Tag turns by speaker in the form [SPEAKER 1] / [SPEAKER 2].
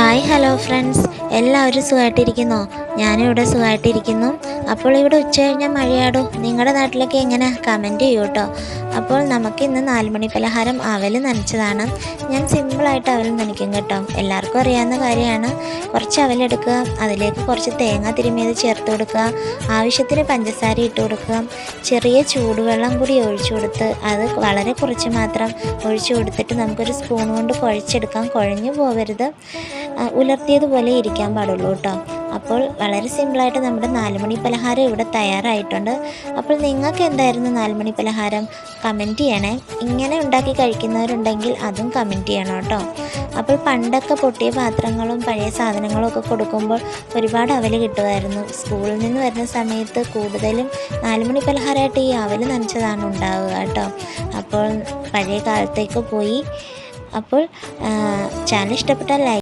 [SPEAKER 1] Hi hello friends, എല്ലാവരും സുഖമായിട്ടിരിക്കുന്നോ? ഞാനും ഇവിടെ സുഖമായിട്ടിരിക്കുന്നു. അപ്പോൾ ഇവിടെ ഉച്ച കഴിഞ്ഞാൽ മഴയാടോ. നിങ്ങളുടെ നാട്ടിലൊക്കെ എങ്ങനെ? കമൻറ്റ് ചെയ്യൂ കേട്ടോ. അപ്പോൾ നമുക്ക് ഇന്ന് 4 മണി പലഹാരം അവൽ നനച്ചതാണ്. ഞാൻ സിമ്പിളായിട്ട് അവൽ നനയ്ക്കും കേട്ടോ. എല്ലാവർക്കും അറിയാവുന്ന കാര്യമാണ്. കുറച്ച് അവലെടുക്കുക, അതിലേക്ക് കുറച്ച് തേങ്ങ തിരുമിയത് ചേർത്ത് കൊടുക്കുക, ആവശ്യത്തിന് പഞ്ചസാര ഇട്ട് കൊടുക്കുക, ചെറിയ ചൂടുവെള്ളം കൂടി ഒഴിച്ചു കൊടുത്ത് അത് വളരെ കുറച്ച് മാത്രം ഒഴിച്ചു കൊടുത്തിട്ട് നമുക്കൊരു സ്പൂൺ കൊണ്ട് കുഴച്ചെടുക്കാം. കുഴഞ്ഞു പോകരുത്, ഉലർത്തിയതുപോലെ ഇരിക്കാൻ പാടുള്ളൂ കേട്ടോ. അപ്പോൾ വളരെ സിമ്പിളായിട്ട് നമ്മുടെ 4 മണി പലഹാരം ഇവിടെ തയ്യാറായിട്ടുണ്ട്. അപ്പോൾ നിങ്ങൾക്ക് എന്തായിരുന്നു 4 മണി പലഹാരം? കമൻറ്റ് ചെയ്യണേ. ഇങ്ങനെ ഉണ്ടാക്കി കഴിക്കുന്നവരുണ്ടെങ്കിൽ അതും കമൻറ്റ് ചെയ്യണം കേട്ടോ. അപ്പോൾ പണ്ടൊക്കെ പൊട്ടിയ പാത്രങ്ങളും പഴയ സാധനങ്ങളും ഒക്കെ കൊടുക്കുമ്പോൾ ഒരുപാട് അവൽ കിട്ടുമായിരുന്നു. സ്കൂളിൽ നിന്ന് വരുന്ന സമയത്ത് കൂടുതലും 4 മണി പലഹാരമായിട്ട് ഈ അവൽ നനച്ചതാണ് ഉണ്ടാവുക കേട്ടോ. അപ്പോൾ പഴയ കാലത്തേക്ക് പോയി. അപ്പോൾ ചാനൽ ഇഷ്ടപ്പെട്ടാൽ ലൈക്ക്